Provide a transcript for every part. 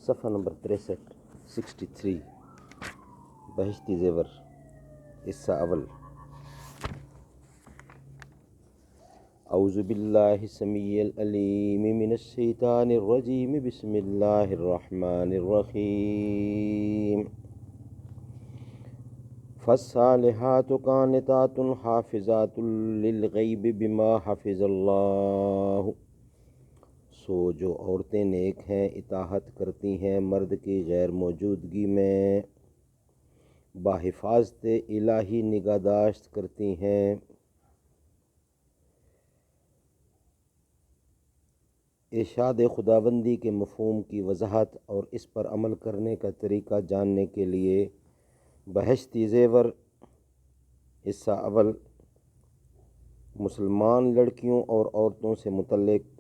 صفحہ نمبر 63 بہشتی زیور حصہ اول۔ اعوذ باللہ السمیع العلیم من الشیطان الرجیم، بسم اللہ الرحمن الرحیم۔ فالصالحات قانتات حافظات للغیب بما حفظ اللہ۔ سو جو عورتیں نیک ہیں اطاعت کرتی ہیں مرد کی غیر موجودگی میں، بحفاظت الہی نگہداشت کرتی ہیں۔ ارشاد خداوندی کے مفہوم کی وضاحت اور اس پر عمل کرنے کا طریقہ جاننے کے لیے بہشتی زیور حصہ اول مسلمان لڑکیوں اور عورتوں سے متعلق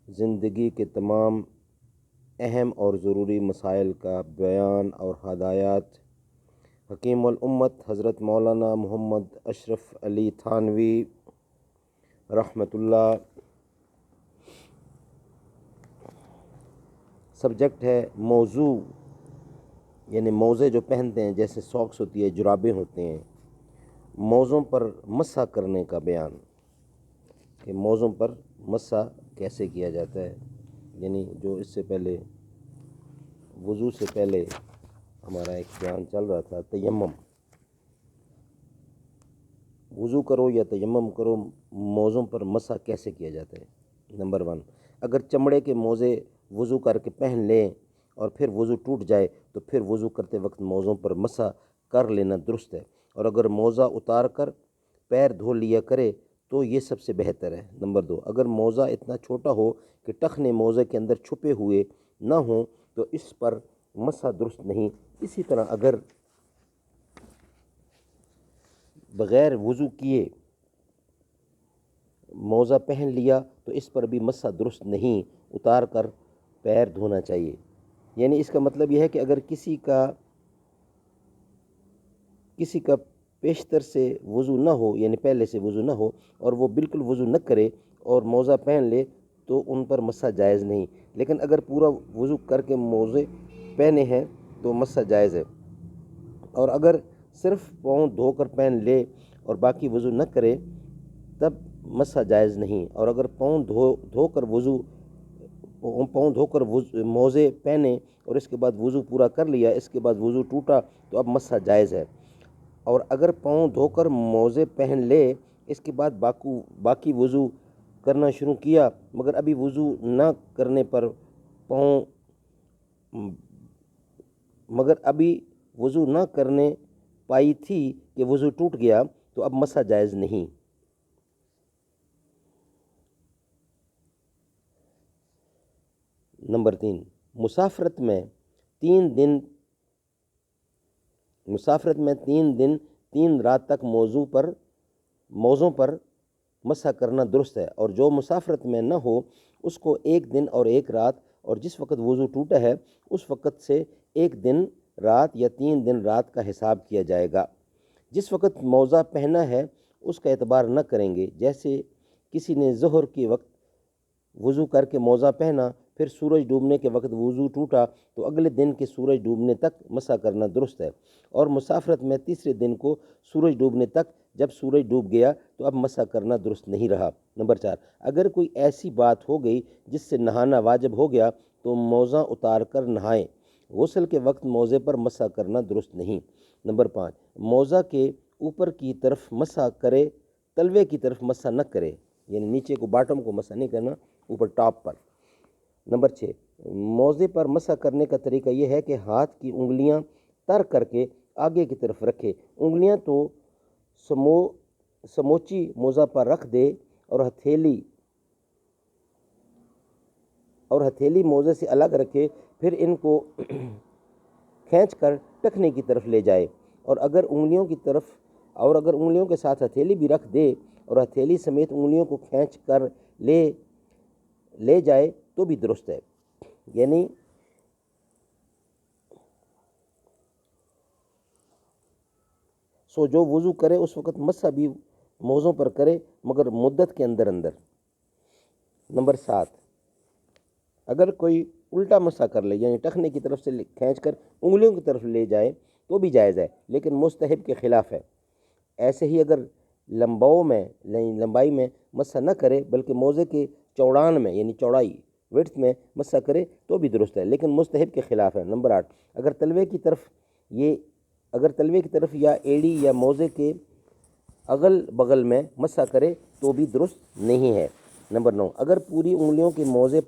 زندگی کے تمام اہم اور ضروری مسائل کا بیان اور ہدایات حکیم الامت حضرت مولانا محمد اشرف علی تھانوی رحمۃ اللہ۔ سبجیکٹ ہے موضوع، یعنی موزے جو پہنتے ہیں جیسے ساکس ہوتی ہے، جرابیں ہوتے ہیں، موزوں پر مسح کرنے کا بیان کہ موزوں پر مسح کیسے کیا جاتا ہے، یعنی جو اس سے پہلے وضو سے پہلے ہمارا ایک بیان چل رہا تھا تیمم، وضو کرو یا تیمم کرو، موزوں پر مسح کیسے کیا جاتا ہے۔ نمبر 1، اگر چمڑے کے موزے وضو کر کے پہن لیں اور پھر وضو ٹوٹ جائے تو پھر وضو کرتے وقت موزوں پر مسح کر لینا درست ہے، اور اگر موزہ اتار کر پیر دھو لیا کرے تو یہ سب سے بہتر ہے۔ نمبر 2، اگر موزہ اتنا چھوٹا ہو کہ ٹخنے موزے کے اندر چھپے ہوئے نہ ہوں تو اس پر مسح درست نہیں۔ اسی طرح اگر بغیر وضو کیے موزہ پہن لیا تو اس پر بھی مسح درست نہیں، اتار کر پیر دھونا چاہیے۔ یعنی اس کا مطلب یہ ہے کہ اگر کسی کا پیشتر سے وضو نہ ہو، یعنی پہلے سے وضو نہ ہو اور وہ بالکل وضو نہ کرے اور موزہ پہن لے تو ان پر مسح جائز نہیں، لیکن اگر پورا وضو کر کے موزے پہنے ہیں تو مسح جائز ہے، اور اگر صرف پاؤں دھو کر پہن لے اور باقی وضو نہ کرے تب مسح جائز نہیں، اور اگر پاؤں دھو کر موزے پہنے اور اس کے بعد وضو پورا کر لیا، اس کے بعد وضو ٹوٹا تو اب مسح جائز ہے، اور اگر پاؤں دھو کر موزے پہن لے اس کے بعد باقی وضو کرنا شروع کیا مگر ابھی وضو نہ کرنے پر مگر ابھی وضو نہ کرنے پائی تھی کہ وضو ٹوٹ گیا تو اب مسح جائز نہیں۔ نمبر 3، مسافرت میں 3 دن 3 رات تک موزوں پر مسح کرنا درست ہے، اور جو مسافرت میں نہ ہو اس کو 1 دن اور 1 رات، اور جس وقت وضو ٹوٹا ہے اس وقت سے 1 دن رات یا 3 دن رات کا حساب کیا جائے گا۔ جس وقت موزہ پہنا ہے اس کا اعتبار نہ کریں گے، جیسے کسی نے ظہر کے وقت وضو کر کے موزہ پہنا، پھر سورج ڈوبنے کے وقت وضو ٹوٹا تو اگلے دن کے سورج ڈوبنے تک مسح کرنا درست ہے، اور مسافرت میں تیسرے دن کو سورج ڈوبنے تک، جب سورج ڈوب گیا تو اب مسح کرنا درست نہیں رہا۔ نمبر 4، اگر کوئی ایسی بات ہو گئی جس سے نہانا واجب ہو گیا تو موزہ اتار کر نہائیں، غسل کے وقت موزے پر مسح کرنا درست نہیں۔ نمبر 5، موزہ کے اوپر کی طرف مسح کرے، تلوے کی طرف مسح نہ کرے، یعنی نیچے کو باٹم کو مسح نہیں کرنا، اوپر ٹاپ پر۔ نمبر 6، موزے پر مسح کرنے کا طریقہ یہ ہے کہ ہاتھ کی انگلیاں تر کر کے آگے کی طرف رکھے، انگلیاں تو سموچی موزہ پر رکھ دے اور ہتھیلی موزے سے الگ رکھے، پھر ان کو کھینچ کر ٹخنے کی طرف لے جائے، اور اگر انگلیوں کے ساتھ ہتھیلی بھی رکھ دے اور ہتھیلی سمیت انگلیوں کو کھینچ کر لے جائے تو بھی درست ہے۔ یعنی جو وضو کرے اس وقت مسح بھی موزوں پر کرے مگر مدت کے اندر۔ نمبر 7، اگر کوئی الٹا مسح کر لے یعنی ٹخنے کی طرف سے کھینچ کر انگلیوں کی طرف لے جائے تو بھی جائز ہے، لیکن مستحب کے خلاف ہے۔ ایسے ہی اگر لمبائی میں مسح نہ کرے بلکہ موزے کے چوڑان میں یعنی چوڑائی وڈتھ میں مسح کرے تو بھی درست ہے، لیکن مستحب کے خلاف ہے۔ نمبر 8، اگر تلوے کی طرف یا ایڑی یا موزے کے اغل بغل میں مسح کرے تو بھی درست نہیں ہے۔ نمبر 9، اگر پوری انگلیوں کے موزے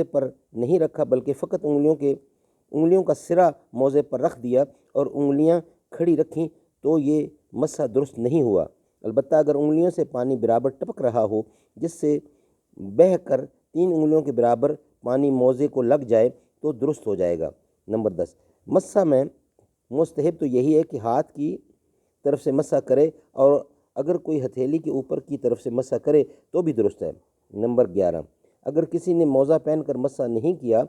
پر نہیں رکھا بلکہ فقط انگلیوں کا سرا موزے پر رکھ دیا اور انگلیاں کھڑی رکھیں تو یہ مسح درست نہیں ہوا۔ البتہ اگر انگلیوں سے پانی برابر ٹپک رہا ہو جس سے بہہ کر 3 انگلیوں کے برابر پانی موزے کو لگ جائے تو درست ہو جائے گا۔ نمبر 10، مسح میں مستحب تو یہی ہے کہ ہاتھ کی طرف سے مسح کرے اور اگر کوئی ہتھیلی کے اوپر کی طرف سے مسح کرے تو بھی درست ہے۔ نمبر 11، اگر کسی نے موزہ پہن کر مسح نہیں کیا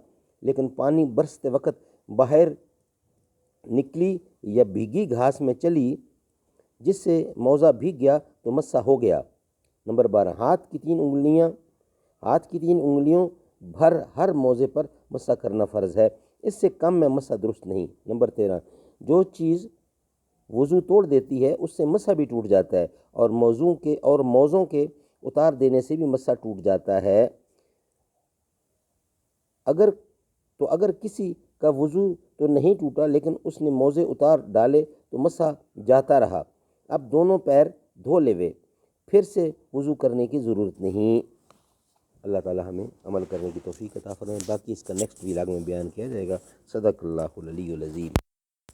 لیکن پانی برستے وقت باہر نکلی یا بھیگی گھاس میں چلی جس سے موزہ بھیگ گیا تو مسح ہو گیا۔ نمبر 12، ہاتھ کی تین انگلیوں بھر ہر موزے پر مسح کرنا فرض ہے، اس سے کم میں مسح درست نہیں۔ نمبر 13، جو چیز وضو توڑ دیتی ہے اس سے مسح بھی ٹوٹ جاتا ہے اور موزوں کے اتار دینے سے بھی مسح ٹوٹ جاتا ہے۔ اگر کسی کا وضو تو نہیں ٹوٹا لیکن اس نے موزے اتار ڈالے تو مسح جاتا رہا، اب دونوں پیر دھو لیوے، پھر سے وضو کرنے کی ضرورت نہیں۔ اللہ تعالی ہمیں عمل کرنے کی توفیق عطا فرمائے۔ باقی اس کا نیکسٹ ویلاگ میں بیان کیا جائے گا۔ صدق اللہ العلی العظیم۔